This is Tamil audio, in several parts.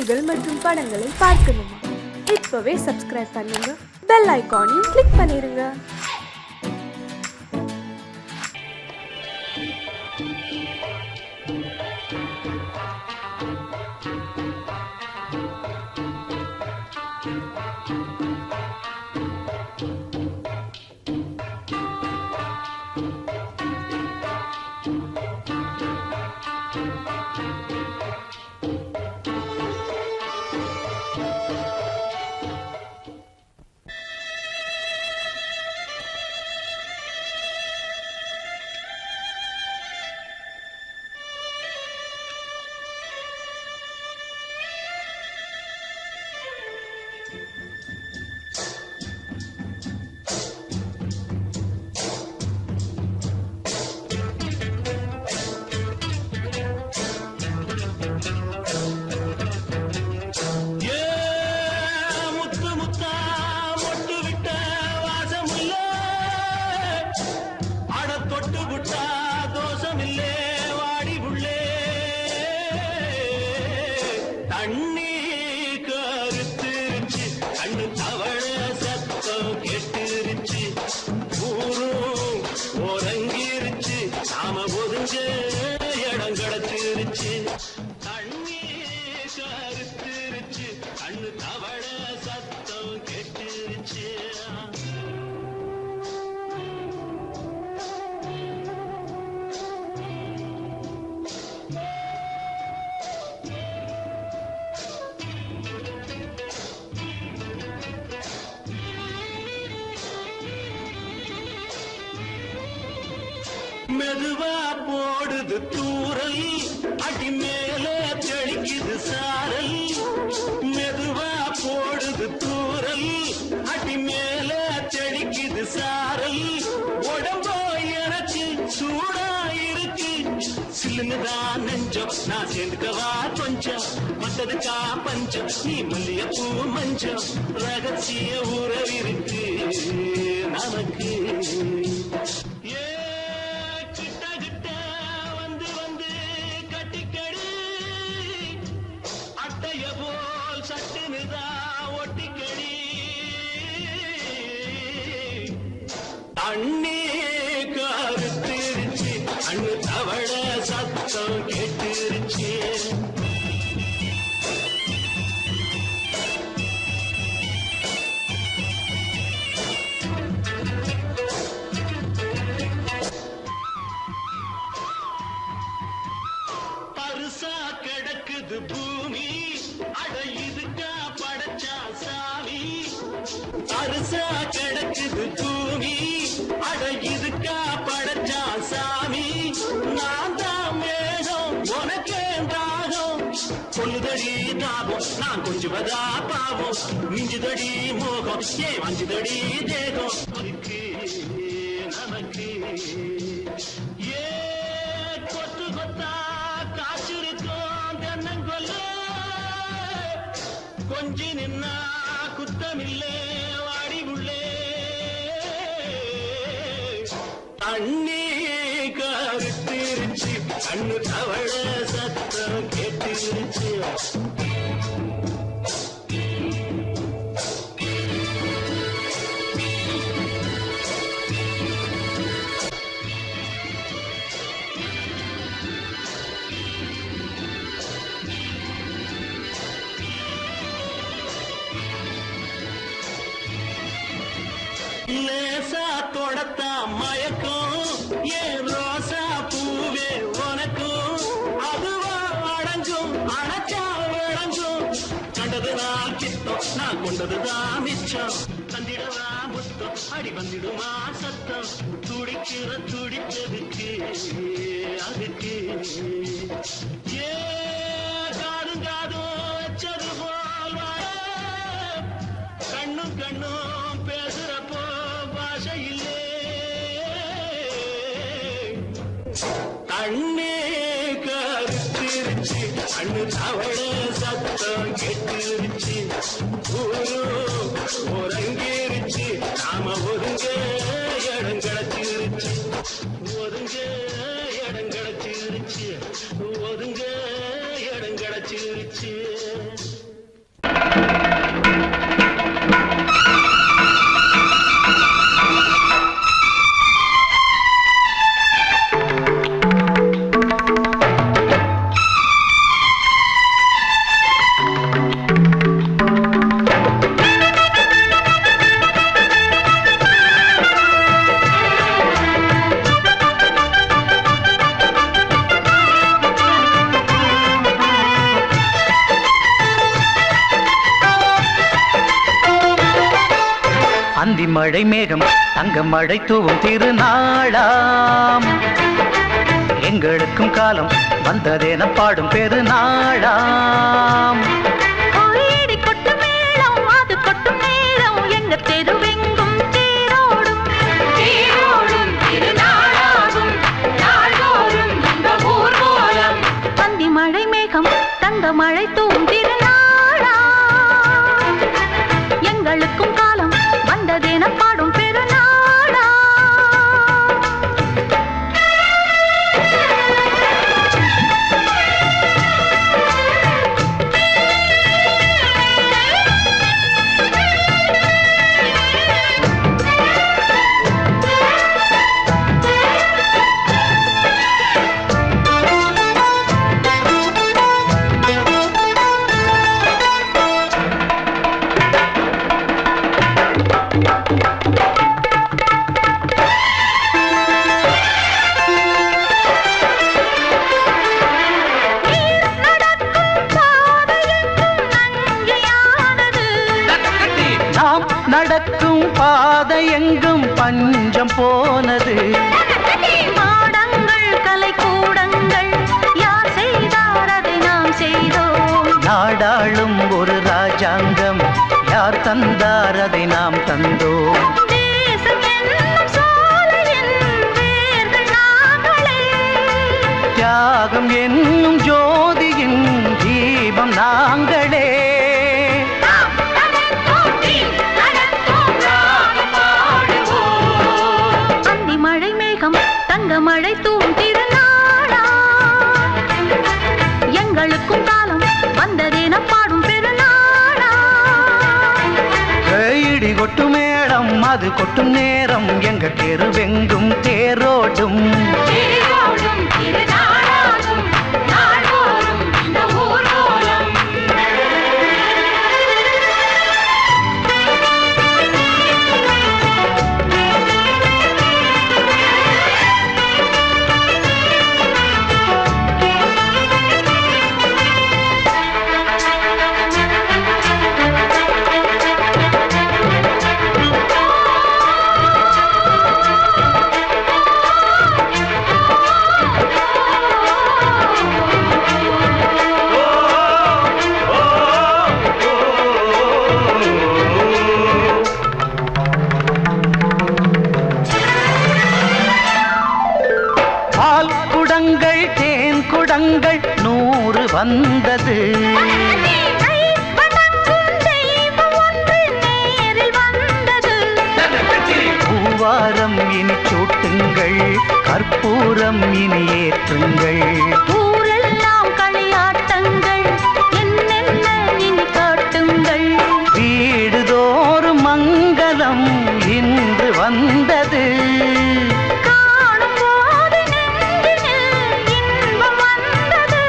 செய்திகள் மற்றும் படங்களை பார்க்கணுமா? இப்பவே சப்ஸ்கிரைப் பண்ணுங்க, பெல் ஐகானையும் கிளிக் பண்ணிருங்க. மெதுவா போடுது தூரல், அடி மேல தெளிக்குது சாரல். மெதுவா போடுது தூரல், அடி மேல தெளிக்குது சாரல். உடம்போ எனக்கு சூடா இருக்கு, சில்லுதான் நெஞ்சம், நான் சேர்ந்துக்கவா கொஞ்சம், மத்ததுக்கா பஞ்சம், நீ மல்லியப்பூ மஞ்சம். ரகசிய உறவிருக்கு நமக்கு. அண்ணே கருத்திருச்சு, அண்ணு தவள சத்தம் கேட்டுருச்சு. பருசா கிடக்குது பூமி, அட இதுக்கா படைச்சா சாமி. பருசா கிடக்குது பூமி, அட இதுக்கா படைச்சா சாமி. நான் தான் மேகம், உனக்கே தாகம், சொல்லுதடி தாபம், நான் கொஞ்சுவதா பாவம். மிஞ்சுதடி மோகம், ஏ வஞ்சுதடி தேகம். நமக்கு ஏ கொத்து கொத்தா காய்ச்சிருக்கோம் தென்னங்கொல்ல, கொஞ்சி நின்னா குத்தமில்லே வாடி உள்ளே. அண்ணே கருத்திருச்சு, அண்ணு தவள சத்தம் கேட்டுருச்சு. லேசா தொடத்தா மயக்கும், ஏன் ரோசா பூவே உனக்கும். அதுவா அடங்கும், அணைச்சா விளங்கும். கண்டது நான் கித்தம், நான் கொண்டதுதான் மிச்சம். தந்திடவா முத்தம், அடி வந்திடுமா சத்தம். துடிக்கிற துடிப்பதுக்கு அதுக்கு ஏ காதும் காதும் வச்சது போல் வாழ, கண்ணும் கண்ணும் பேசுறப்போ பாஷை இல்லே. அண்ணே கருத்திருச்சு, அண்ணு தவள சத்தம் கேட்டுருச்சு. ஒருங்கிருச்சு, நாம ஒருங்க இடம் கிடைச்சிருச்சு. ஒதுங்க இடம் கிடைச்சிருச்சு, ஒதுங்க இடம் கிடைச்சிருச்சு. அந்தி மழை மேகம் தங்க மழை தூவும் திருநாளாம் எங்களுக்கும் காலம் வந்ததென பாடும் பெருநாளாம் கோயிடி கொட்டு மேளம் அது கொட்டும் நேரம் எங்க தெருவெங்கும் தேரோடும் தேரோடும் திருநாளாகும் நாள்தோறும் இந்த ஊர்வலம் அந்தி மழை மேகம் தங்க மழை தூவும் திருநாளா எங்களுக்கும் காலம் வந்ததென பாடும் பெருநாளா நடக்கும் பாதை எங்கும் பஞ்சம் போனது மாடங்கள் கலை கூடங்கள் யார் செய்தார் அதை நாம் செய்தோம் நாடாளும் ஒரு ராஜாங்கம் யார் தந்தார் அதை நாம் தந்தோம் தேசம் என்னும் சோலையின் வேர்கள் நாங்களே தியாகம் என்னும் ஜோதியின் தீபம் நாங்களே அந்தி மழை மேகம் தங்க மழை தூவும் திருநாளா எங்களுக்கும் காலம் வந்ததென பாடும் பெருநாளா இடி கொட்டு மேடம் அது கொட்டும் நேரம் எங்க தெருவெங்கும் தேரோடும் தேரோடும் திருநாளாகும் நாள்தோறும் இந்த ஊர்வலம் பால் குடங்கள் தேன் குடங்கள் 100 வந்தது பூவாரம் இனி சூட்டுங்கள் கற்பூரம் இனி ஏற்றுங்கள் ஊரெல்லாம் களியாட்டங்கள் என்னென்ன இனி காட்டுங்கள் வீடுதோறும் மங்களம் இன்று வந்தது காணும் போது நெஞ்சினில் இன்பம் வந்தது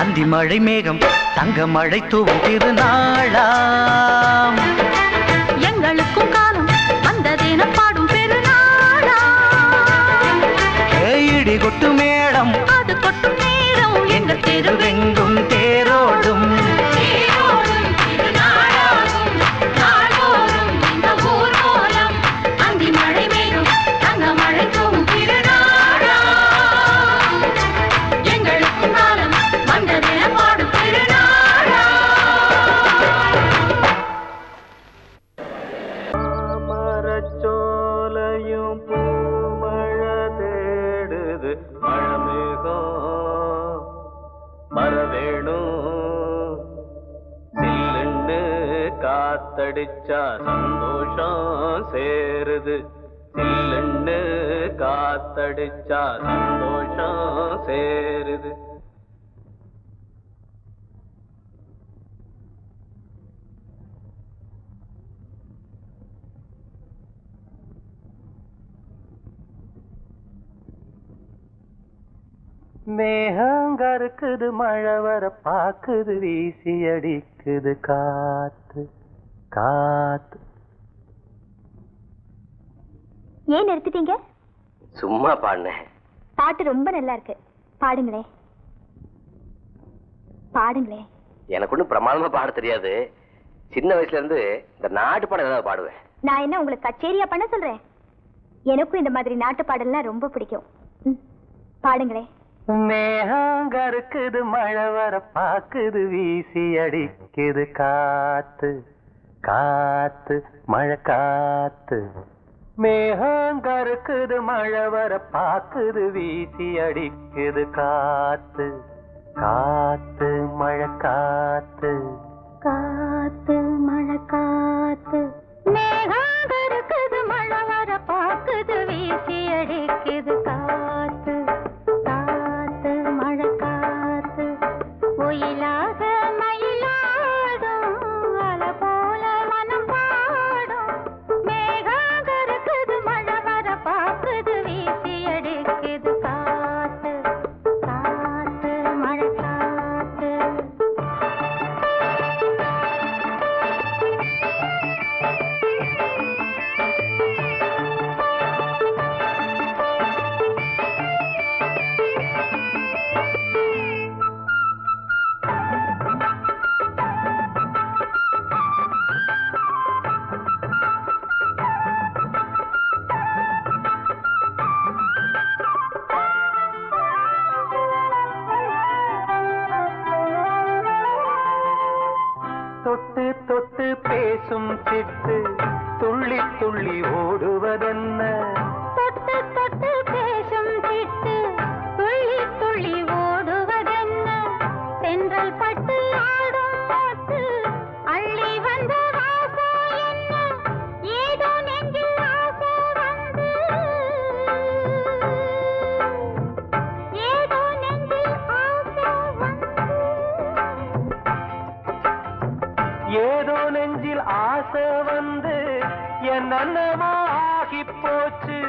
அந்தி மழை மேகம் தங்க மழை தூவும் திருநாளாம் எங்களுக்கும் காலம் வந்ததென பாடும் பெருநாளா இடி கொட்டு மேடம் அது கொட்டும் நேரம் எங்க தெருவெங்கும் தேரோடும் தேரோடும் திருநாளாகும் நாள்தோறும் இந்த ஊர்வலம் அந்தி மழை மேகம் தங்க மழை தூவும் திருநாளா எங்களுக்கும் காலம் வந்ததென பாடும் பெருநாளா மரச்சோலையும் பூமழை தேடுது மழமேகம் மரவேணும் சில்லுன்னு காத்தடிச்சா சந்தோஷம் சேருது சில்லுன்னு காத்தடிச்சா சந்தோஷம் சேருது மேகங்கருக்குது மழை வர பாக்குது வீசி அடிக்குது காத்து காத்து. ஏன் நிறுத்திட்டீங்க? சும்மா பாடுனேன். பாட்டு ரொம்ப நல்லா இருக்கு, பாடுங்களே. பாடுங்களே. எனக்கு ஒன்றும் பிரமாதமா பாட தெரியாது. சின்ன வயசுல இருந்து இந்த நாட்டு பாடம் ஏதாவது பாடுவேன். நான் என்ன உங்களுக்கு கச்சேரியா பண்ண சொல்றேன்? எனக்கும் இந்த மாதிரி நாட்டு பாடல்லாம் ரொம்ப பிடிக்கும். பாடுங்களே. மேகங்கருக்குது மழை வர பாக்குது வீசி அடிக்குது காத்து காத்து மழை காத்து. மேகங்கருக்குது மழை வர பாக்குது வீசி அடிக்குது காத்து காத்து மழை காத்து காத்து மழை காத்து. மேகங்கருக்குது மழை வர பாக்குது வீசி அடிக்குது காத்து காத்து மழை காத்து. ஒயிலாக மயிலாடும் அலை போல மனம் பாடும். மேகங்கருக்குது மழை வர பாக்குது வீசி அடிக்குது காத்து காத்து மழை காத்து. தொட்டு தொட்டு பேசும் சிட்டு துள்ளி துள்ளி ஓடுவதென்ன. தொட்டு தொட்டு பேசும் சிட்டு துள்ளி துள்ளி ஓடுவதென்ன. தென்றல் பட்டு ஆடும் பாட்டு அள்ளி வந்த வாசா என்ன. ஏதோ நெஞ்சில் ஆசை வந்து ஏதோ நெஞ்சில் ஆசை வந்து. ஏதோ நெஞ்சில் ஆசை வந்து என் அன்னமா ஆகி போச்சு.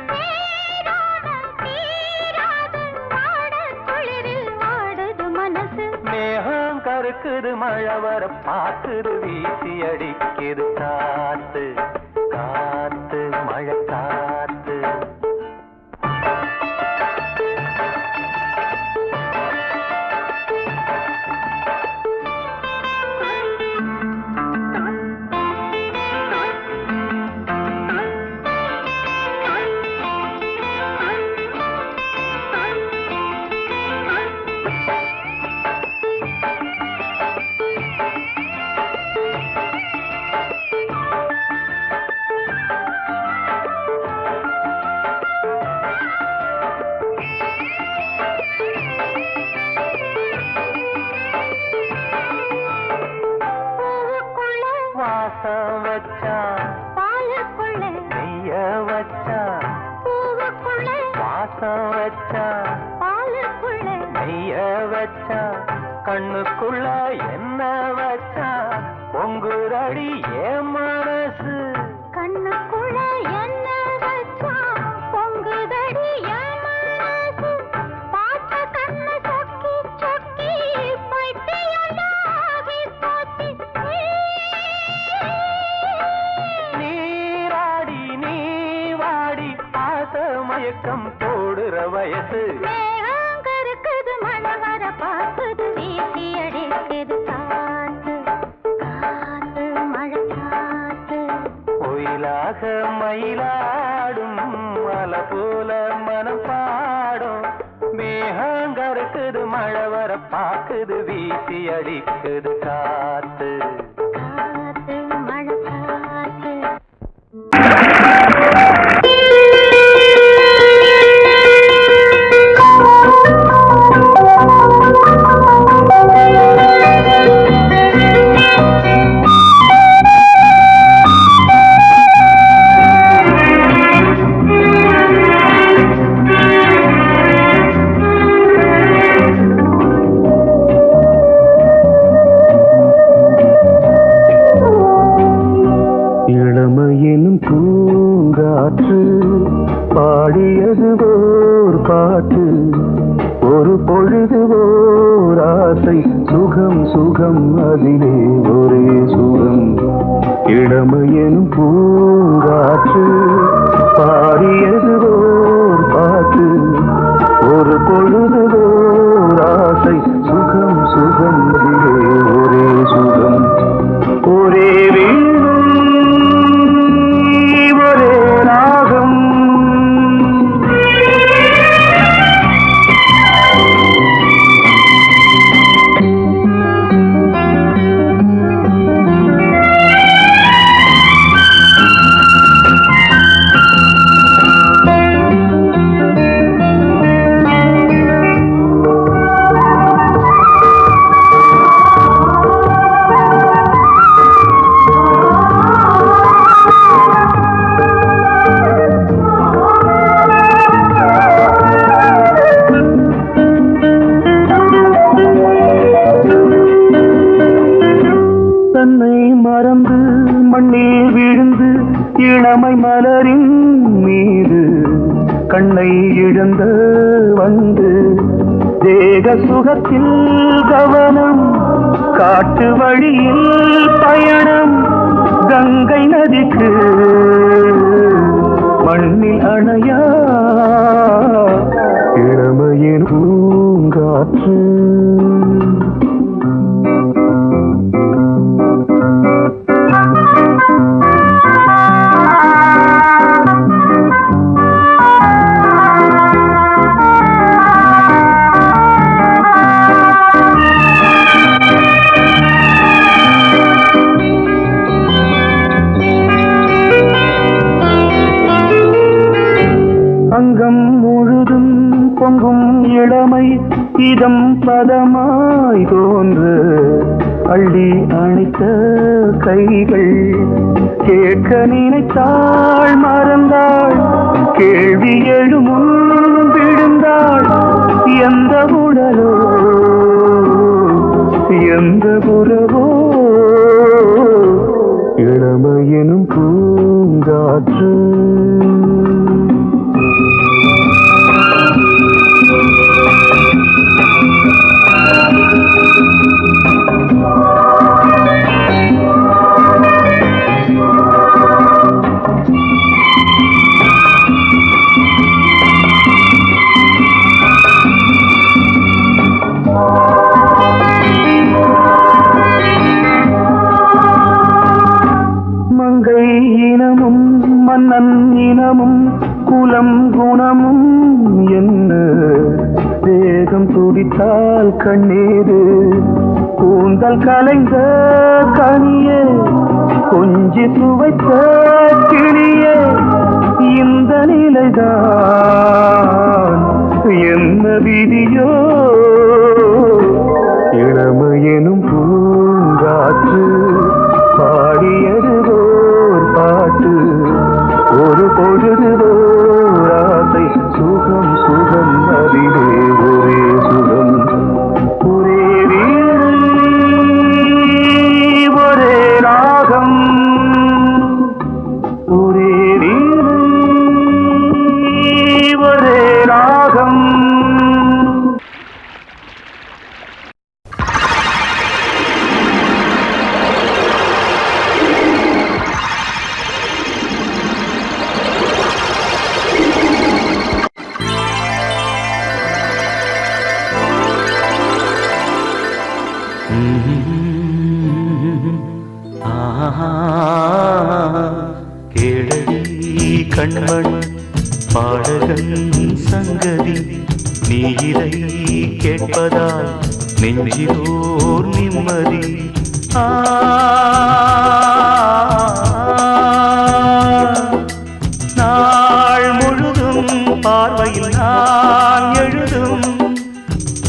மேகம் கருக்குது மழை வர பாக்குது வீசி அடிக்குது காத்து காத்து மழை காத்து. வாசம் வச்சான் பாலுக்குள்ள நெய்ய வச்சான். பூவுக்குள்ள வாசம் வச்சான் பாலுக்குள்ள நெய்ய வச்சான். கண்ணுக்குள்ள என்ன வச்சான் பொங்குரடி ஏன் மனசு. கண்ணுக்குள்ள என்ன வச்சா பொங்குதடி என் மனசு. பார்த்த கண்ணு சொக்கி சொக்கி பைத்தியமாகி போச்சு. நீராடி நீ வாடி ஆச மயக்கம் போடுற வயசு. மேகங்கருக்குது மழை வர பாக்குது வீசி அடிக்குது காத்து காத்து மழை காத்து. ஒயிலாக மயிலாடும் அலை போல மனம் பாடும். மேகங்கருக்குது மழை வர பாக்குது வீசி அடிக்குது காத்து காத்து மழை காத்து. இளமையெனும் பூங்காற்று பாடியது ஓர் பாட்டு. ஒரு பொழுது ஓர் ஆசை சுகம் சுகம் அதிலே ஒரே சுகம். இளமையெனும் பூங்காற்று பாடியது ஓர் பாட்டு. ஒரு பொழுது ஓர் ஆசை சுகம் சுகம் அதிலே மலரின் மீது கண்ணை இழந்த வந்து தேக சுகத்தில் கவனம் காட்டு வழியில் பயணம் கங்கை நதிக்கு மண்ணில் அணையா இளமையின் பூங்காற்று அங்கம் முழுதும் பொங்கும் இளமை இதம் பதமாய் தோன்று அள்ளி அணைத்த கைகள் கேட்க நினைத்தாள் மறந்தாள் கேள்வி எழுமுன் விழுந்தாள் எந்த உடலோ எந்த புறவோ இளமையெனும் பூங்காற்று மங்கை இனமும் மன்னன் இனமும் குலம் குணமும் என்ன தேகம் துடித்தால் கண்ணீரு கூந்தல் கலைந்த கனியே கொஞ்சி சுவைத்த கிளியே இந்த நிலைதான் என்ன விதியோ இளமையெனும் பூங்காற்று பாடியதுவோர் பாட்டு ஒரு பொழுதுவோர் ஆசை சுகம் சுகம் அதிலே ஒரே சுகம் ஒரே வீடு ஒரே ராகம் ஒரே வீடு ஒரே ராகம் கேளடி கண்மண் பாடகன் சங்கதி நீ இதை கேட்பதால் நெஞ்சிலோர் நிம்மதி நாள் முழுதும் பார்வையில் நான் எழுதும்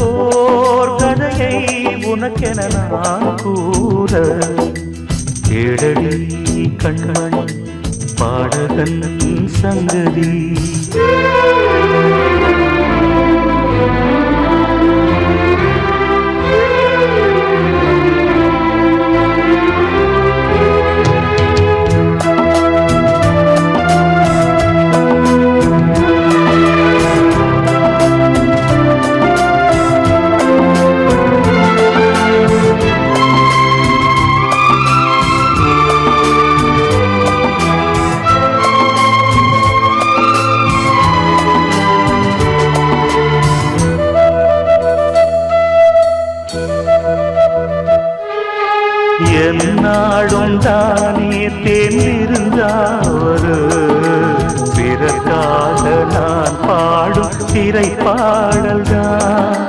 ஓர் கதையை உனக்கென நான் கூற கேளடி கண்மண் பாடகன் சங்கதி என்னாடும் தானே தேர்ந்திருந்தாவது பிறக்காக நான் பாடும் திரை பாடல்தான்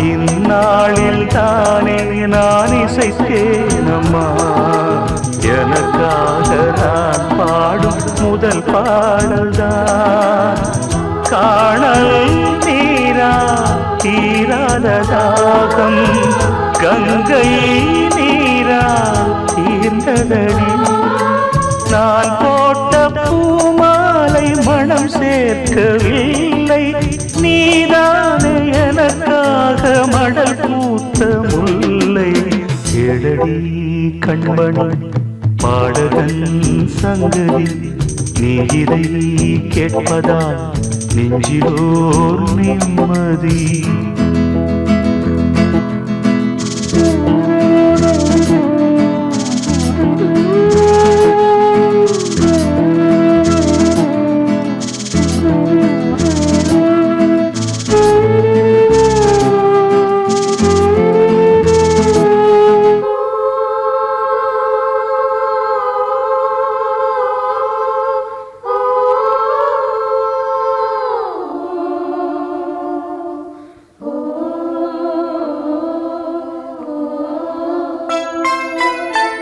இந்நாளில் தானே நான் இசைத்தேனம்மா எனக்காக நான் பாடும் முதல் பாடல்தான் காணல் நீரா தீராத தாகம் கங்கை நீரா தீர்ந்ததடி நான் போட்ட பூமாலை மனம் சேர்க்கவில்லை நீதானே எனக்காக மடல் பூத்த முல்லை கேளடி கண்மண் பாடகன் சங்கதி நீ இதை கேட்பதால் நெஞ்சிலோர் நிம்மதி.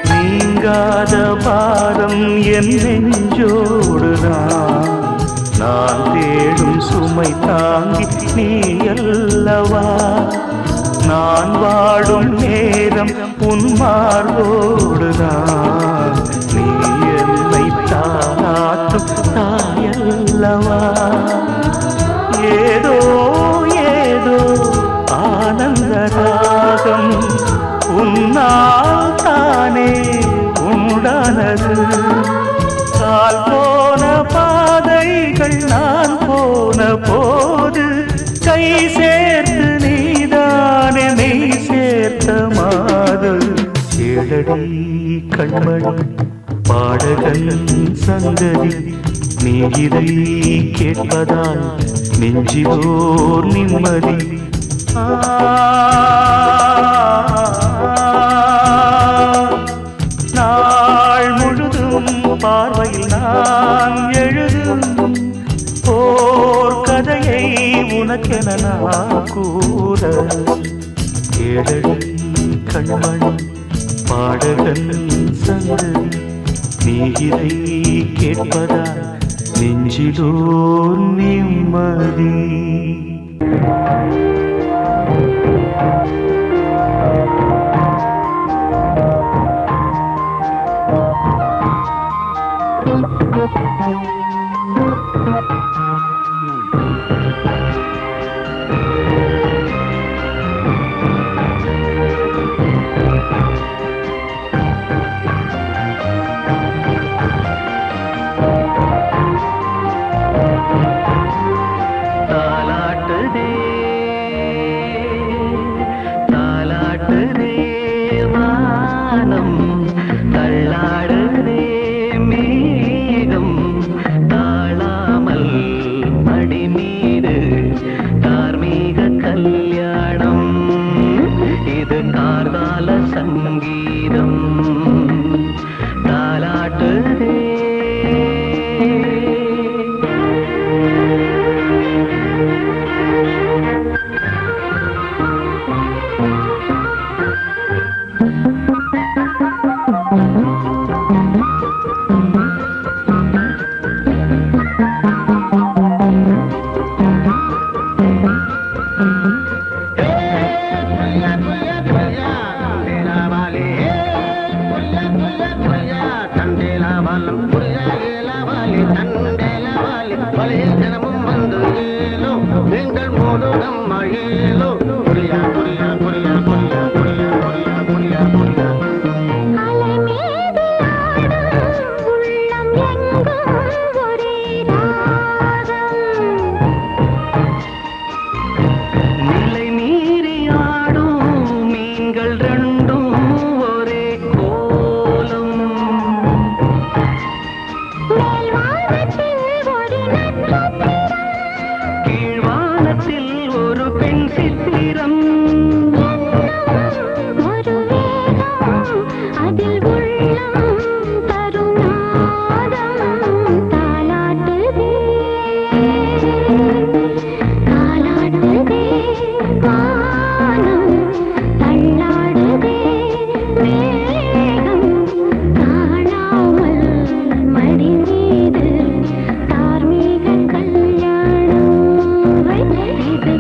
நீங்காத பாரம் என் நெஞ்சோடுதான், நான் தேடும் சுமை தாங்கி நீ அல்லவா. நான் வாடும் நேரம் உன் மார்போடுதான், நீ என்னை தாராட்டும் தாயல்லவா. ஏதோ ஏதோ ஆனந்த ராகம் உன்னால் தானே உண்டானது. கால் போன பாதைகள் நான் போன போது கை சேர்த்து நீதானே மெய் சேர்த்த மாது. கேளடி கண்மணி பாடகன் சங்கதி, நீ இதை கேட்பதால் நெஞ்சிலோர் நிம்மதி. நாள் முழுதும் பார்வையில் நான் எழுதும் ஓர் கதையை உனக்கென நான் கூற. கேளடி கண்மணி பாடகன் சங்கதி, நீ இதை கேட்பதால் நெஞ்சிலோர் நிம்மதி. தாலாட்டுதே தாலாட்டுதே வானம், தள்ளாடுதே மேகம், தாழாமல் மடி மீது தார்மீக கல்யாணம். இது கார்கால சங்கீதம். தாலாட்டுதே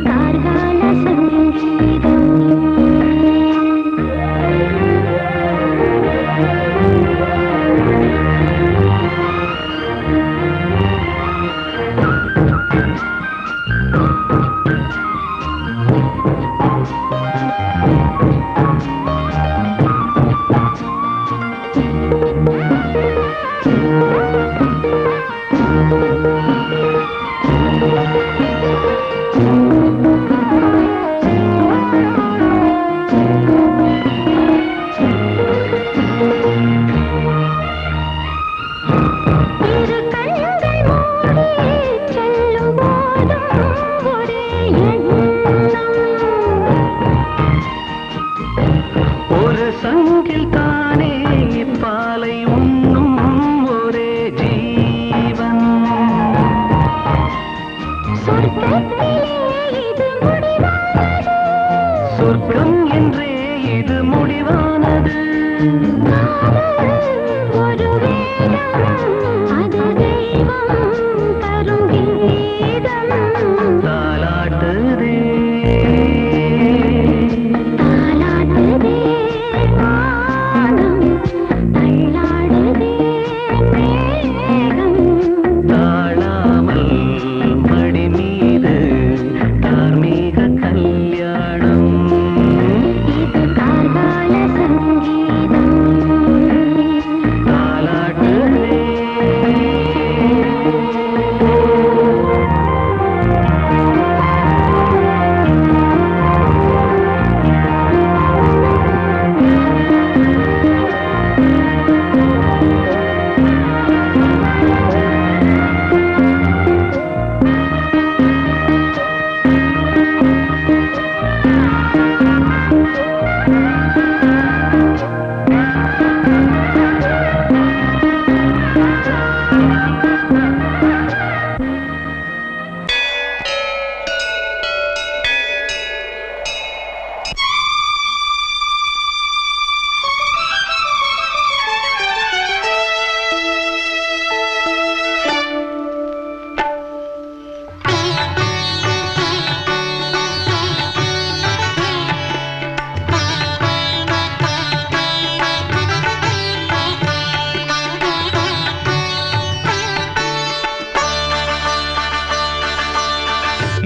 கார்கால சங்கீதம். சொர்க்கம் என்றே இது முடிவானது. ஒரு வேதம், அது தெய்வம் தரும் கீதம். தாலாட்டுதே தாலாட்டுதே வானம், தள்ளாடுதே மேகம். தாழாமல் மடி மீது தார்மீக கல்யாணம். இது கார்கால சங்கீதம். தாலாட்டுதே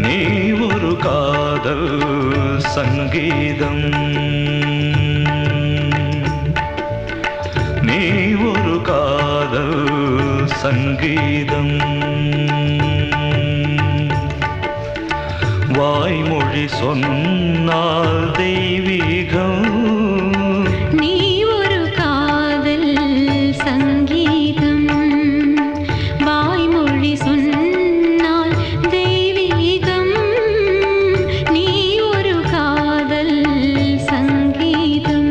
நீ ஒரு காதல் சங்கீதம். நீ ஒரு காதல் சங்கீதம். வாய்மொழி சொன்னால் தெய்வீகம். நீ ஒரு காதல் சங்கீதம். வாய்மொழி சொன்னால் தெய்வீகம். நீ ஒரு காதல் சங்கீதம்.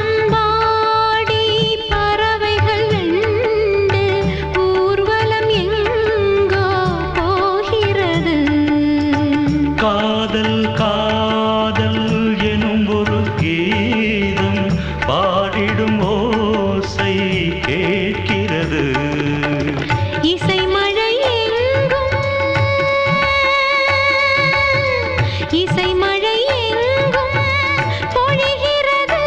வானம்பாடி பறவைகள் ரெண்டு ஊர்வலம் எங்கோ போகிறது. காதல் காதல் எனும் ஒரு கீதம் பாடிடும் ஓசை கேட்கிறது. இசை மழை எங்கும், இசை மழை எங்கும் பொழிகிறது.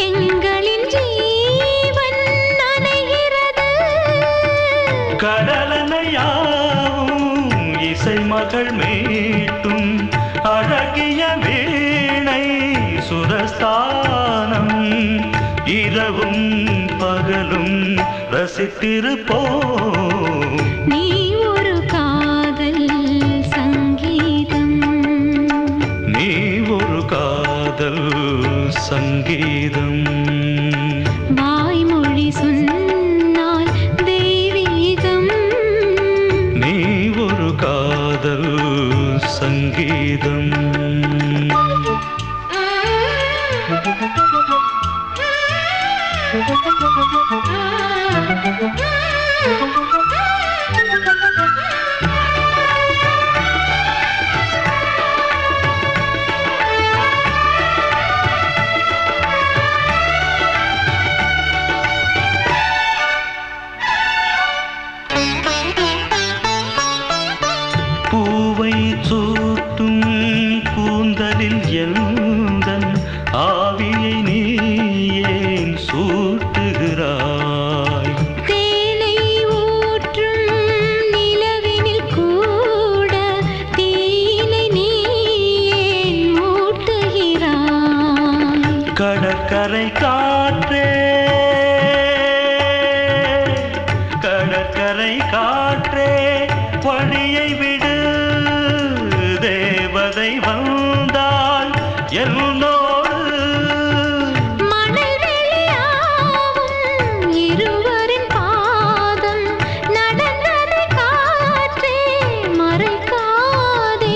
எங்களின் ஜீவன் நனைகிறது. கடலனையாவும் இசை மகள் மீட்டும் அழகிய வீணை சுரஸ்தானம். இரவும் பகலும் ரசித்திருப்போம். நீ ஒரு காதல் சங்கீதம். நீ ஒரு காதல் சங்கீதம். வாய்மொழி சொன்னால் தெய்வீகம். நீ ஒரு காதல் சங்கீதம். பூவை சூட்டும் கூந்தலில் எழுந்தன் ஆவியை நீ ஏன் சூட்டுகிறாய்? தேனை ஊற்றும் நிலவினில் கூட தீனை நீ ஏன் மூட்டுகிறாய்? கடற்கரை காற்றே கடற்கரை காற்றே வழியை விடு. கரை வந்தாள் என்னோடு மணல் வெளியாகும் இருவரின் பாதம் நடந்ததை காற்றே மறைக்காதே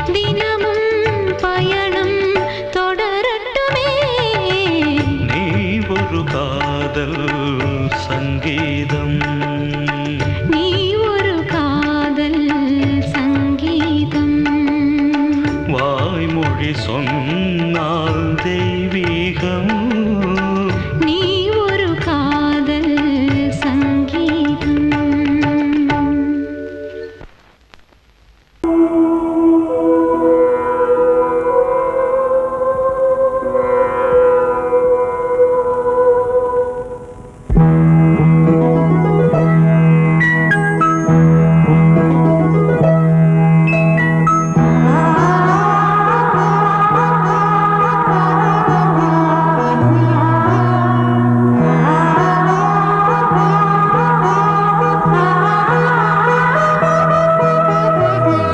தினமும் பயணம் தொடரட்டுமே நீ ஒரு காதல் சங்கீதம் நீ ஒரு காதல் சங்கீதம் வாய்மொழி சொன்னால் தெய்வீகம் நீ ஒரு காதல் சங்கீதம்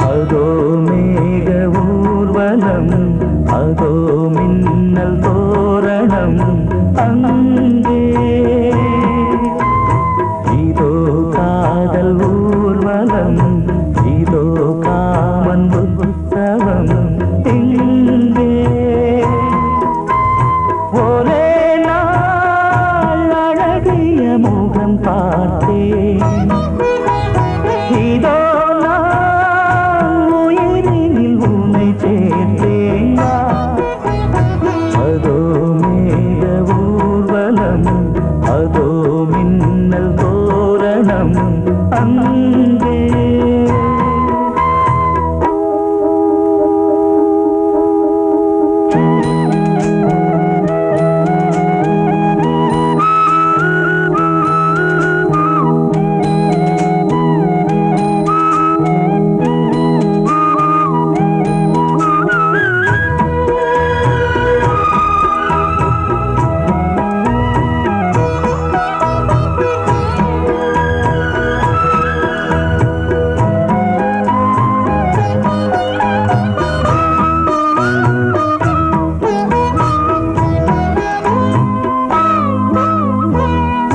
அதோ மேக ஊர்வலம் அதோ மின்னல் தோரணம் அங்கே இதோ காதல் ஊர்வலம் இதோ காமன் உற்சவம் இங்கே ஒரே நாள் அழகிய முகம் பார்த்தேன் இதோ நான் உயிரினில் உன்னை சேர்த்தேன் அதோ மேக ஊர்வலம் அதோ மின்னல் தோரணம் அங்கே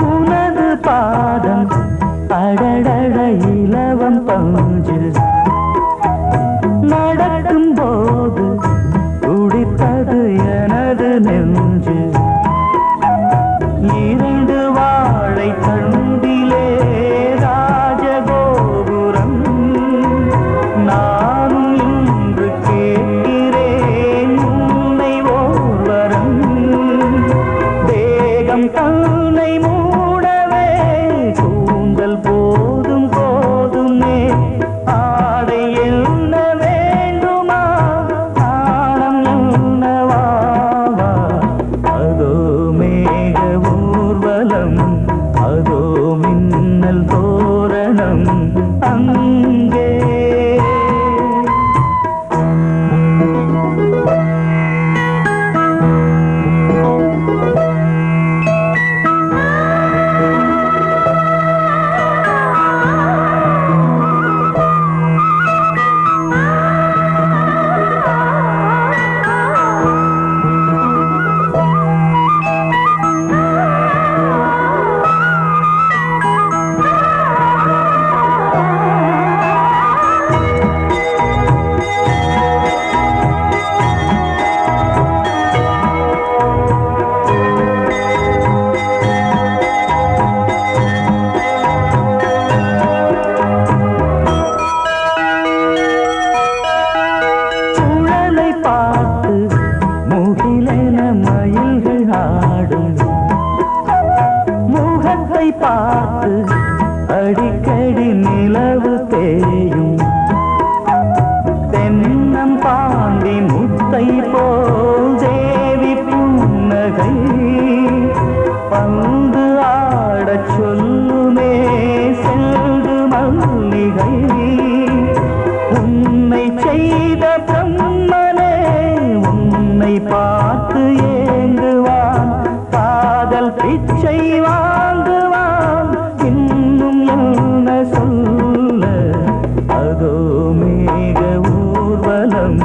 உனது பாதம் அடடட இலவம் பஞ்சு நடக்கும் போது துடித்தது எனது நெஞ்சு இரண்டு வாழை தண்டிலே ராஜகோபுரம் நானும் இன்று கேட்கிறேன் உன்னை ஓர்வரம் தேகம் தன்னை மூடவே கூந்தல் போதும் போதுமே ஆடை என்ன வேண்டுமா ஆழம் என்னவா அதோ மேக ஊர்வலம் அதோ மின்னல் தோரணம் அங்கே சுழலை பார்த்து முகிலென மயில்கள் ஆடும் முகத்தை பார்த்து அடிக்கடி நிலவு தேயும் தென்னம் பாண்டி முத்தை போல் தேவி புன்னகை பந்து ஆடச் சொல்லுமே செல்து மல்லிகை உன்னை செய்த பிரம்மனே உன்னை பார்த்து ஏங்குவான் காதல் பிச்சை வாங்குவான் இன்னும் என்ன சொல்ல அதோ மேக ஊர்வலம்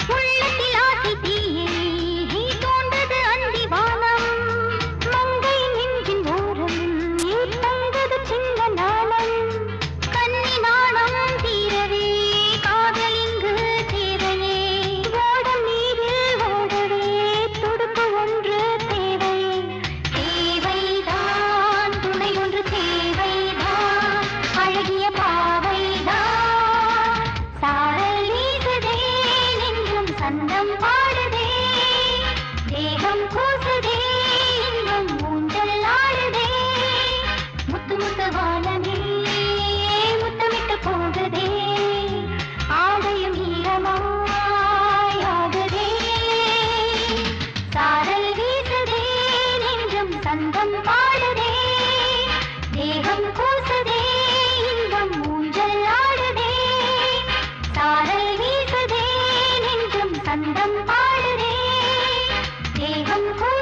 உள்ளத்தில் ஆசை தீயை தோன்றது அந்திவானம் மங்கை நெஞ்சின் ஓரம் தங்கது சின்ன நாணம் கன்னி நாணம் தீரவே காதல் இங்கு தேவையே ஓடம் நீரில் ஓடவே துடுப்பு ஒன்று தேவையே தேவைதான் துணை ஒன்று தேவைதான் அழகிய பாவைதான் சாரல் வீசுதே நெஞ்சும் சந்தம் பாடுதே தேகம் கூசுதே இன்பம் ஊஞ்சல் ஆடுதே முத்து முத்து வானமே முத்தமிட்டு போகுதே ஆடையும் ஈரமாயாகுதே சாரல் வீசுதே நெஞ்சும் சந்தம் பாடுதே தேகம் கூசுதே இன்பம் ஊஞ்சல் ஆடுதே சாரல் வீசுதே நெஞ்சும் சந்தம் பாடுதே தேகம் கூசுதே